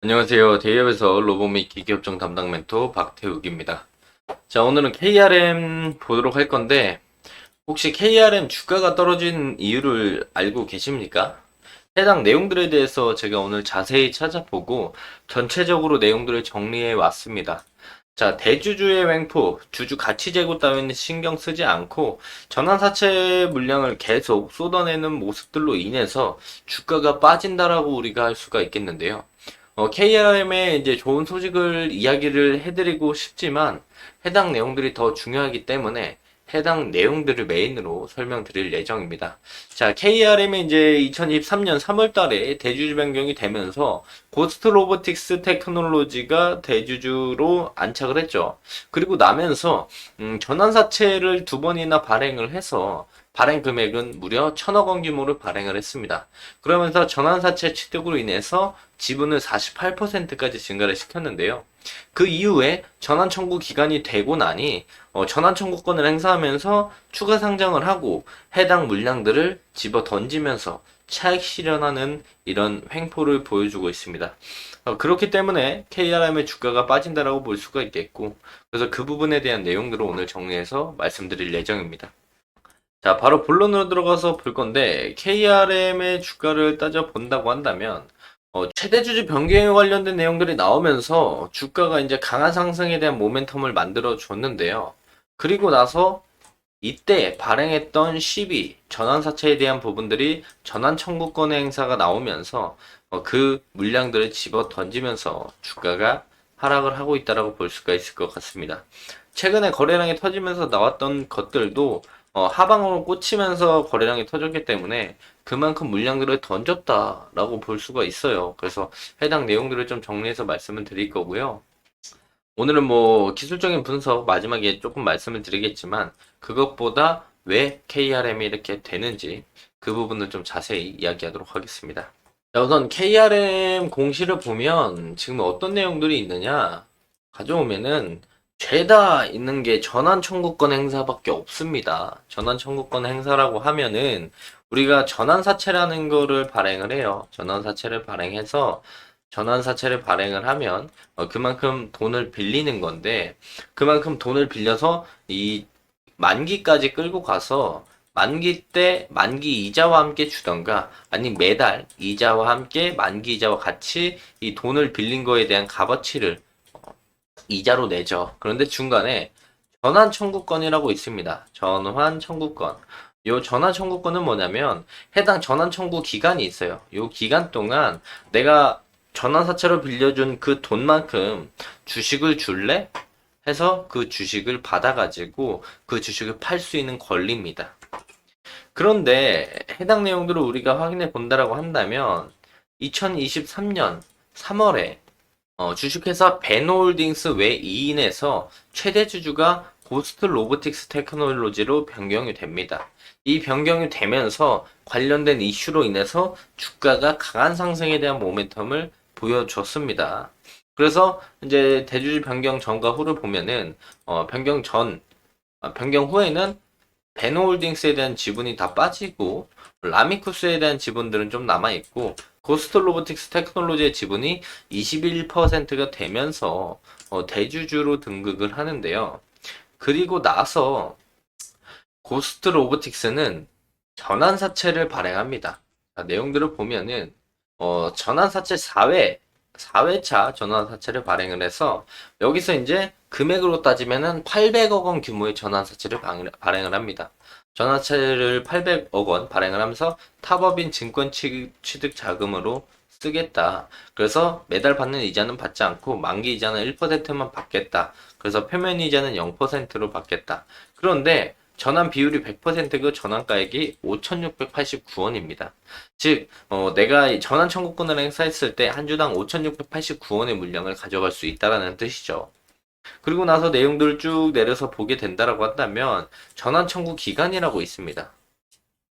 안녕하세요. 대기업에서 로보 및 기기협정 담당 멘토 박태욱입니다. 자, 오늘은 KRM 보도록 할 건데, 혹시 KRM 주가가 떨어진 이유를 알고 계십니까? 해당 내용들에 대해서 제가 오늘 자세히 찾아보고 전체적으로 내용들을 정리해 왔습니다. 자, 대주주의 횡포, 주주 가치 제고 따위는 신경 쓰지 않고 전환사채 물량을 계속 쏟아내는 모습들로 인해서 주가가 빠진다라고 우리가 할 수가 있겠는데요. KRM의 이제 좋은 소식을 이야기를 해드리고 싶지만 해당 내용들이 더 중요하기 때문에 해당 내용들을 메인으로 설명드릴 예정입니다. 자, KRM이 이제 2023년 3월 달에 대주주 변경이 되면서 고스트 로보틱스 테크놀로지가 대주주로 안착을 했죠. 그리고 나면서 전환사채를 두 번이나 발행을 해서 발행 금액은 무려 1,000억 원 규모를 발행을 했습니다. 그러면서 전환사채 취득으로 인해서 지분을 48%까지 증가를 시켰는데요. 그 이후에 전환 청구 기간이 되고 나니 전환 청구권을 행사하면서 추가 상장을 하고 해당 물량들을 집어 던지면서 차익 실현하는 이런 횡포를 보여주고 있습니다. 그렇기 때문에 KRM의 주가가 빠진다라고 볼 수가 있겠고, 그래서 그 부분에 대한 내용들을 오늘 정리해서 말씀드릴 예정입니다. 자, 바로 본론으로 들어가서 볼 건데, KRM의 주가를 따져 본다고 한다면, 최대 주주 변경에 관련된 내용들이 나오면서 주가가 이제 강한 상승에 대한 모멘텀을 만들어 줬는데요. 그리고 나서 이때 발행했던 시비, 전환사채에 대한 부분들이 전환 청구권 행사가 나오면서 그 물량들을 집어 던지면서 주가가 하락을 하고 있다라고 볼 수가 있을 것 같습니다. 최근에 거래량이 터지면서 나왔던 것들도 하방으로 꽂히면서 거래량이 터졌기 때문에 그만큼 물량들을 던졌다라고 볼 수가 있어요. 그래서 해당 내용들을 좀 정리해서 말씀을 드릴 거고요. 오늘은 뭐 기술적인 분석 마지막에 조금 말씀을 드리겠지만 그것보다 왜 KRM이 이렇게 되는지 그 부분을 좀 자세히 이야기하도록 하겠습니다. 자, 우선 KRM 공시를 보면 지금 어떤 내용들이 있느냐 가져오면은 죄다 있는 게 전환 청구권 행사밖에 없습니다. 전환 청구권 행사라고 하면은 우리가 전환사채라는 거를 발행을 해요. 전환사채를 발행해서 전환사채를 발행을 하면 그만큼 돈을 빌리는 건데 그만큼 돈을 빌려서 이 만기까지 끌고 가서 만기 때 만기 이자와 함께 주던가 아니 매달 이자와 함께 만기 이자와 같이 이 돈을 빌린 거에 대한 값어치를 이자로 내죠. 그런데 중간에 전환 청구권이라고 있습니다. 전환 청구권. 요 전환 청구권은 뭐냐면 해당 전환 청구 기간이 있어요. 요 기간 동안 내가 전환사채로 빌려준 그 돈만큼 주식을 줄래? 해서 그 주식을 받아가지고 그 주식을 팔 수 있는 권리입니다. 그런데 해당 내용들을 우리가 확인해 본다라고 한다면 2023년 3월에 주식회사 베노홀딩스 외 2인에서 최대 주주가 고스트 로보틱스 테크놀로지로 변경이 됩니다. 이 변경이 되면서 관련된 이슈로 인해서 주가가 강한 상승에 대한 모멘텀을 보여줬습니다. 그래서 이제 대주주 변경 전과 후를 보면은 변경 후에는 베노홀딩스에 대한 지분이 다 빠지고 라미쿠스에 대한 지분들은 좀 남아있고 고스트 로보틱스 테크놀로지의 지분이 21%가 되면서 대주주로 등극을 하는데요. 그리고 나서 고스트 로보틱스는 전환사채를 발행합니다. 자, 내용들을 보면은 전환사채 4회차 전환사채를 발행을 해서 여기서 이제 금액으로 따지면은 800억 원 규모의 전환사채를 발행을 합니다. 전환사채를 800억 원 발행을 하면서 타법인 증권 취득 자금으로 쓰겠다. 그래서 매달 받는 이자는 받지 않고 만기 이자는 1%만 받겠다. 그래서 표면 이자는 0%로 받겠다. 그런데 전환 비율이 100%그 전환가액이 5,689원입니다. 즉, 내가 전환 청구권을 행사했을 때 한 주당 5,689원의 물량을 가져갈 수 있다라는 뜻이죠. 그리고 나서 내용들을 쭉 내려서 보게 된다라고 한다면 전환 청구 기간이라고 있습니다.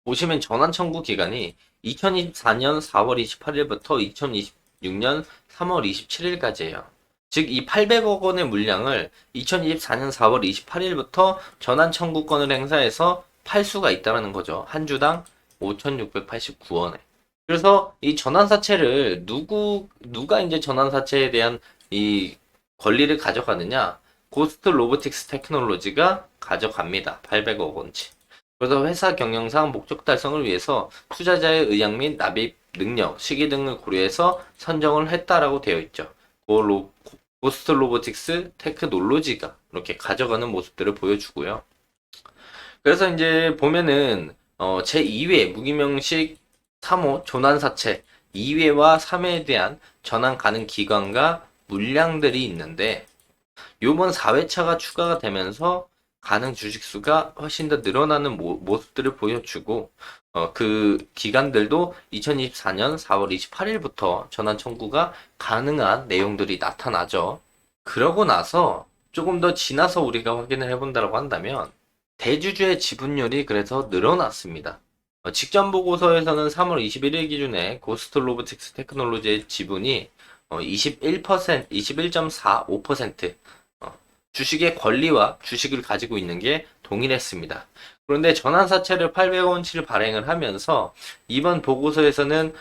보시면 전환 청구 기간이 2024년 4월 28일부터 2026년 3월 27일까지예요. 즉, 이 800억 원의 물량을 2024년 4월 28일부터 전환 청구권을 행사해서 팔 수가 있다는 거죠. 한 주당 5,689원에. 그래서 이 전환사채를 누가 이제 전환사채에 대한 이 권리를 가져가느냐? 고스트 로보틱스 테크놀로지가 가져갑니다. 800억 원치. 그래서 회사 경영상 목적 달성을 위해서 투자자의 의향 및 납입 능력, 시기 등을 고려해서 선정을 했다라고 되어 있죠. 고스트 로보틱스 테크놀로지가 이렇게 가져가는 모습들을 보여주고요. 그래서 이제 보면은 제2회 무기명식 3호 전환사채 2회와 3회에 대한 전환 가능 기간과 물량들이 있는데 요번 4회차가 추가가 되면서 가능 주식수가 훨씬 더 늘어나는 모습들을 보여주고 그 기간들도 2024년 4월 28일부터 전환 청구가 가능한 내용들이 나타나죠. 그러고 나서 조금 더 지나서 우리가 확인을 해본다고 한다면 대주주의 지분율이 그래서 늘어났습니다. 직전 보고서에서는 3월 21일 기준에 고스트 로보틱스 테크놀로지의 지분이 21%, 21.45% 주식의 권리와 주식을 가지고 있는 게 동일했습니다. 그런데 전환사채를 800원치를 발행을 하면서 이번 보고서에서는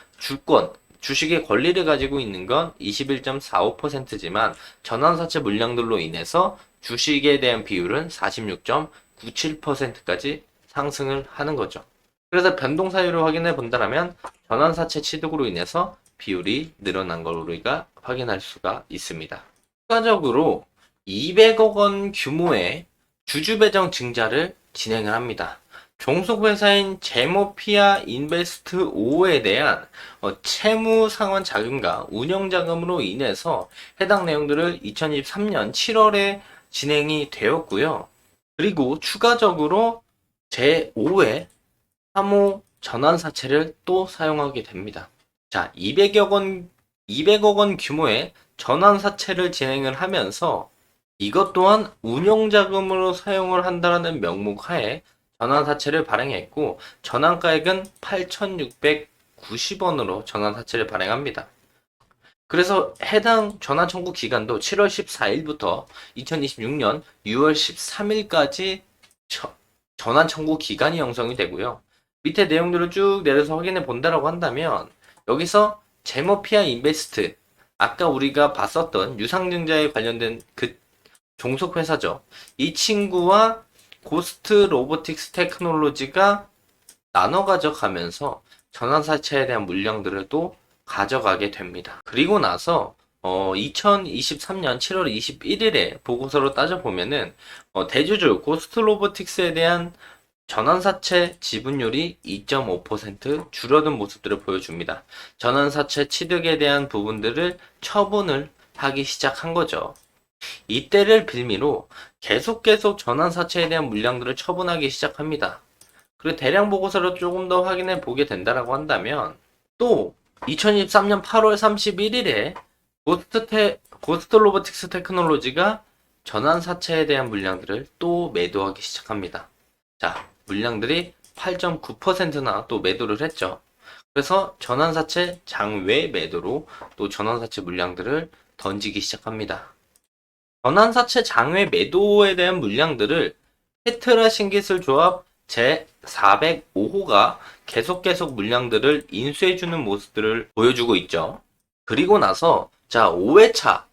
주식의 권리를 가지고 있는 건 21.45%지만 전환사채 물량들로 인해서 주식에 대한 비율은 46.97%까지 상승을 하는 거죠. 그래서 변동 사유를 확인해 본다면 전환사채 취득으로 인해서 비율이 늘어난 걸 우리가 확인할 수가 있습니다. 추가적으로 200억 원 규모의 주주 배정 증자를 진행을 합니다. 종속회사인 제모피아 인베스트 5에 대한 채무 상환 자금과 운영 자금으로 인해서 해당 내용들을 2023년 7월에 진행이 되었고요. 그리고 추가적으로 제5회 3호 전환사채를 또 사용하게 됩니다. 자, 200억 원 규모의 전환사채를 진행을 하면서 이것 또한 운용자금으로 사용을 한다는 명목 하에 전환사채를 발행했고 전환가액은 8,690원으로 전환사채를 발행합니다. 그래서 해당 전환 청구 기간도 7월 14일부터 2026년 6월 13일까지 전환 청구 기간이 형성이 되고요. 밑에 내용들을 쭉 내려서 확인해 본다라고 한다면 여기서 제모피아 인베스트 아까 우리가 봤었던 유상증자에 관련된 그 종속회사죠. 이 친구와 고스트 로보틱스 테크놀로지가 나눠 가져가면서 전환사채에 대한 물량들을 또 가져가게 됩니다. 그리고 나서 2023년 7월 21일에 보고서로 따져보면은 대주주 고스트 로보틱스에 대한 전환사채 지분율이 2.5% 줄어든 모습들을 보여줍니다. 전환사채 취득에 대한 부분들을 처분을 하기 시작한 거죠. 이때를 빌미로 계속 전환사채에 대한 물량들을 처분하기 시작합니다. 그리고 대량 보고서를 조금 더 확인해 보게 된다라고 한다면 또 2023년 8월 31일에 고스트 로보틱스 테크놀로지가 전환사채에 대한 물량들을 또 매도하기 시작합니다. 자, 물량들이 8.9%나 또 매도를 했죠. 그래서 전환사채 장외 매도로 또 전환사채 물량들을 던지기 시작합니다. 전환사채 장외 매도에 대한 물량들을 테트라 신기술조합 제405호가 계속 물량들을 인수해주는 모습들을 보여주고 있죠. 그리고 나서 자 5회차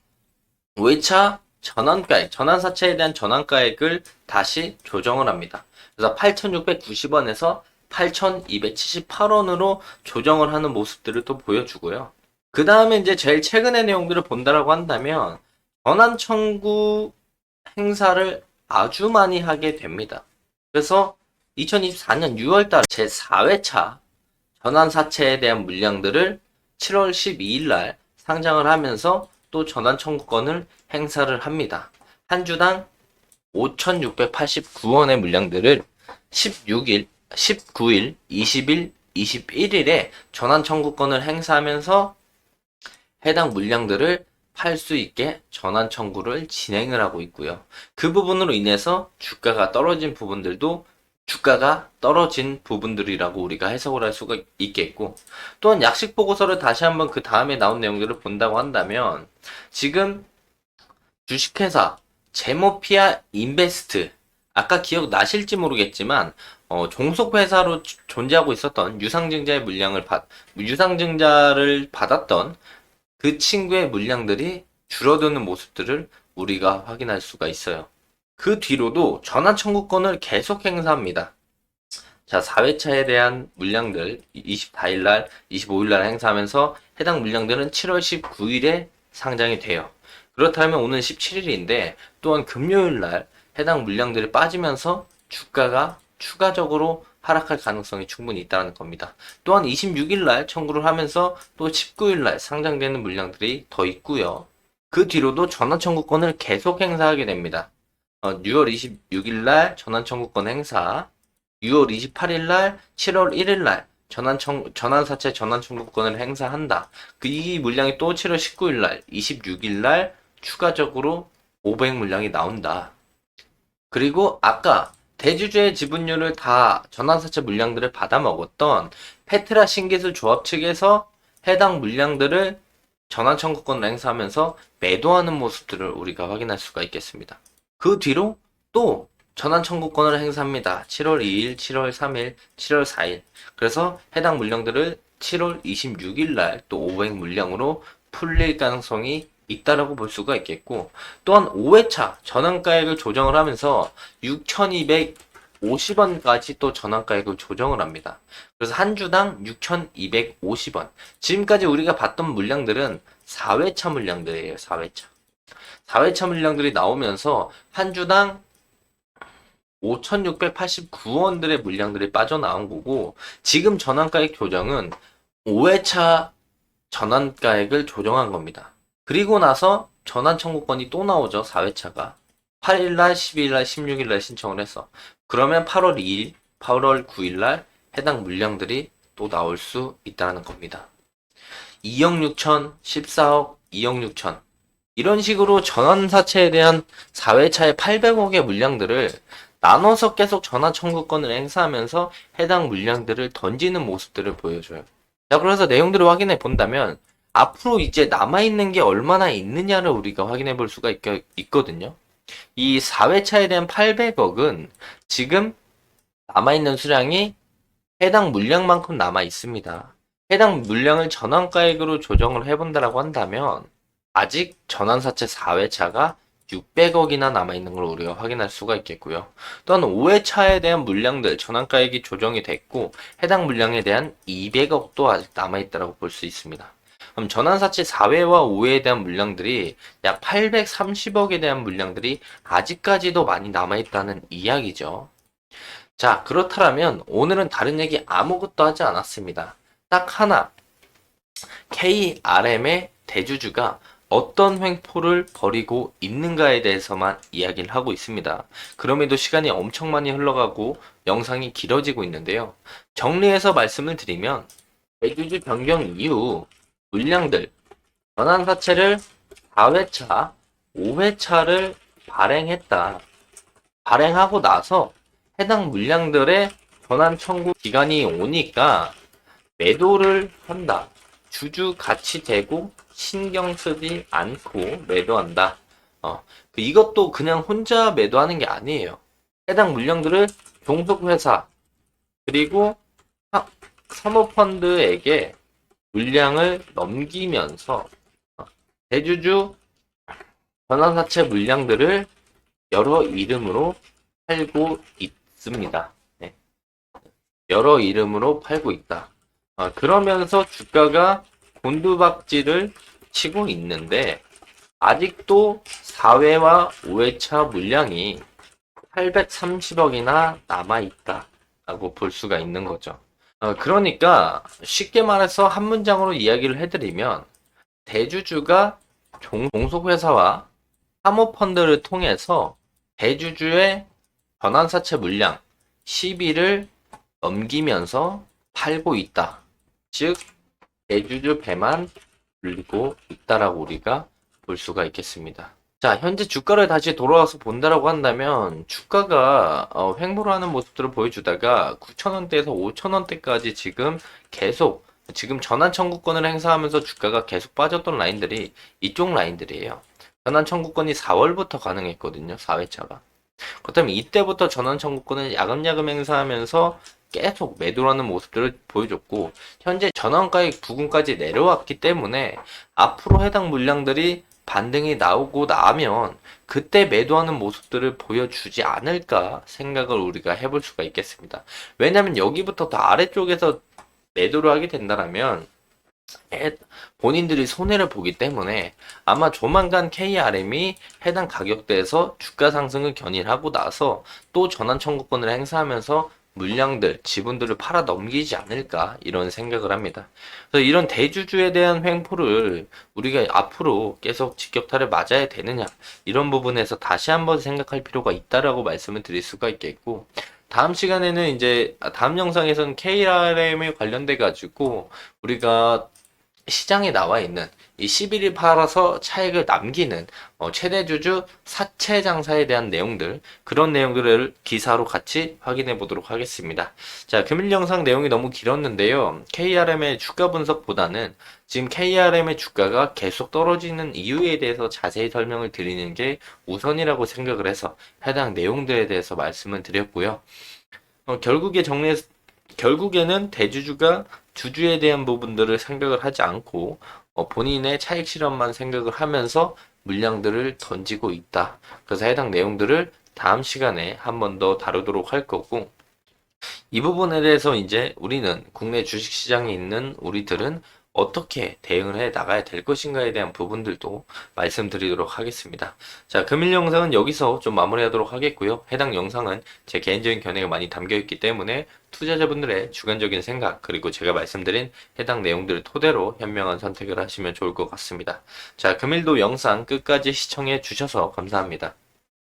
전환사채에 대한 전환가액을 다시 조정을 합니다. 그래서 8,690원에서 8,278원으로 조정을 하는 모습들을 또 보여주고요. 그 다음에 이제 제일 최근의 내용들을 본다라고 한다면 전환 청구 행사를 아주 많이 하게 됩니다. 그래서 2024년 6월달 제4회차 전환사채에 대한 물량들을 7월 12일 날 상장을 하면서 또 전환 청구권을 행사를 합니다. 한 주당 5,689원의 물량들을 16일, 19일, 20일, 21일에 전환 청구권을 행사하면서 해당 물량들을 팔 수 있게 전환 청구를 진행을 하고 있고요. 그 부분으로 인해서 주가가 떨어진 부분들이라고 우리가 해석을 할 수가 있겠고, 또한 약식 보고서를 다시 한번 그 다음에 나온 내용들을 본다고 한다면 지금 주식회사 제모피아 인베스트 아까 기억 나실지 모르겠지만 종속회사로 존재하고 있었던 유상증자를 받았던 그 친구의 물량들이 줄어드는 모습들을 우리가 확인할 수가 있어요. 그 뒤로도 전환청구권을 계속 행사합니다. 자, 4회차에 대한 물량들 24일날, 25일날 행사하면서 해당 물량들은 7월 19일에 상장이 돼요. 그렇다면 오늘 17일인데 또한 금요일날 해당 물량들이 빠지면서 주가가 추가적으로 하락할 가능성이 충분히 있다는 겁니다. 또한 26일날 청구를 하면서 또 19일날 상장되는 물량들이 더 있고요. 그 뒤로도 전환청구권을 계속 행사하게 됩니다. 6월 26일날 전환청구권 행사, 6월 28일날, 7월 1일날 전환사채 전환청구권을 행사한다. 이 물량이 또 7월 19일날, 26일날 추가적으로 500 물량이 나온다. 그리고 아까 대주주의 지분율을 다 전환사채 물량들을 받아먹었던 페트라 신기술 조합 측에서 해당 물량들을 전환청구권을 행사하면서 매도하는 모습들을 우리가 확인할 수가 있겠습니다. 그 뒤로 또 전환청구권을 행사합니다. 7월 2일, 7월 3일, 7월 4일. 그래서 해당 물량들을 7월 26일 날 또 500 물량으로 풀릴 가능성이 있다라고 볼 수가 있겠고, 또한 5회차 전환가액을 조정을 하면서 6,250원까지 또 전환가액을 조정을 합니다. 그래서 한 주당 6,250원. 지금까지 우리가 봤던 물량들은 4회차 물량들이에요. 4회차 물량들이 나오면서 한 주당 5,689원들의 물량들이 빠져나온 거고, 지금 전환가액 조정은 5회차 전환가액을 조정한 겁니다. 그리고 나서 전환청구권이 또 나오죠. 4회차가 8일날, 12일날, 16일날 신청을 해서, 그러면 8월 2일, 8월 9일날 해당 물량들이 또 나올 수 있다는 겁니다. 2억 6천, 14억, 2억 6천, 이런 식으로 전환사채에 대한 4회차의 800억의 물량들을 나눠서 계속 전환청구권을 행사하면서 해당 물량들을 던지는 모습들을 보여줘요. 자, 그래서 내용들을 확인해 본다면 앞으로 이제 남아있는 게 얼마나 있느냐를 우리가 확인해 볼 수가 있거든요. 이 4회차에 대한 800억은 지금 남아있는 수량이 해당 물량만큼 남아 있습니다. 해당 물량을 전환가액으로 조정을 해본다라고 한다면 아직 전환사채 4회차가 600억이나 남아있는 걸 우리가 확인할 수가 있겠고요. 또한 5회차에 대한 물량들 전환가액이 조정이 됐고 해당 물량에 대한 200억도 아직 남아있다고 볼 수 있습니다. 그럼 전환사채 4회와 5회에 대한 물량들이 약 830억에 대한 물량들이 아직까지도 많이 남아있다는 이야기죠. 자, 그렇다면 오늘은 다른 얘기 아무것도 하지 않았습니다. 딱 하나, KRM의 대주주가 어떤 횡포를 벌이고 있는가에 대해서만 이야기를 하고 있습니다. 그럼에도 시간이 엄청 많이 흘러가고 영상이 길어지고 있는데요. 정리해서 말씀을 드리면 대주주 변경 이후 물량들, 전환사채를 4회차, 5회차를 발행했다. 발행하고 나서 해당 물량들의 전환 청구 기간이 오니까 매도를 한다. 주주 같이 되고 신경 쓰지 않고 매도한다. 이것도 그냥 혼자 매도하는 게 아니에요. 해당 물량들을 종속회사 그리고 사모펀드에게 물량을 넘기면서 대주주 전환사채 물량들을 여러 이름으로 팔고 있습니다. 네. 여러 이름으로 팔고 있다. 그러면서 주가가 곤두박질을 치고 있는데 아직도 4회와 5회차 물량이 830억이나 남아있다라고 볼 수가 있는 거죠. 그러니까 쉽게 말해서 한 문장으로 이야기를 해드리면 대주주가 종속회사와 사모펀드를 통해서 대주주의 전환사채 물량 10일을 넘기면서 팔고 있다. 즉 대주주 배만 불리고 있다라고 우리가 볼 수가 있겠습니다. 자, 현재 주가를 다시 돌아와서 본다라고 한다면 주가가 횡보를 하는 모습들을 보여주다가 9,000원대에서 5,000원대까지 지금 전환 청구권을 행사하면서 주가가 계속 빠졌던 라인들이 이쪽 라인들이에요. 전환 청구권이 4월부터 가능했거든요. 4회차가. 그렇다면 이때부터 전환 청구권을 야금야금 행사하면서 계속 매도하는 모습들을 보여줬고, 현재 전환가액 부근까지 내려왔기 때문에 앞으로 해당 물량들이 반등이 나오고 나면 그때 매도하는 모습들을 보여주지 않을까 생각을 우리가 해볼 수가 있겠습니다. 왜냐면 여기부터 더 아래쪽에서 매도를 하게 된다면 본인들이 손해를 보기 때문에 아마 조만간 KRM이 해당 가격대에서 주가 상승을 견인하고 나서 또 전환 청구권을 행사하면서 물량들, 지분들을 팔아 넘기지 않을까 이런 생각을 합니다. 그래서 이런 대주주에 대한 횡포를 우리가 앞으로 계속 직격탄을 맞아야 되느냐 이런 부분에서 다시 한번 생각할 필요가 있다라고 말씀을 드릴 수가 있겠고, 다음 시간에는 이제 다음 영상에서는 KRM에 관련돼 가지고 우리가 시장에 나와 있는 이 11일 팔아서 차익을 남기는 최대 주주 사채 장사에 대한 내용들, 그런 내용들을 기사로 같이 확인해 보도록 하겠습니다. 자, 금일 영상 내용이 너무 길었는데요. KRM의 주가 분석보다는 지금 KRM의 주가가 계속 떨어지는 이유에 대해서 자세히 설명을 드리는 게 우선이라고 생각을 해서 해당 내용들에 대해서 말씀을 드렸고요. 결국에는 대주주가 주주에 대한 부분들을 생각을 하지 않고 본인의 차익 실현만 생각을 하면서 물량들을 던지고 있다. 그래서 해당 내용들을 다음 시간에 한 번 더 다루도록 할 거고, 이 부분에 대해서 이제 우리는 국내 주식시장에 있는 우리들은 어떻게 대응을 해 나가야 될 것인가에 대한 부분들도 말씀드리도록 하겠습니다. 자, 금일 영상은 여기서 좀 마무리하도록 하겠고요. 해당 영상은 제 개인적인 견해가 많이 담겨 있기 때문에 투자자분들의 주관적인 생각, 그리고 제가 말씀드린 해당 내용들을 토대로 현명한 선택을 하시면 좋을 것 같습니다. 자, 금일도 영상 끝까지 시청해 주셔서 감사합니다.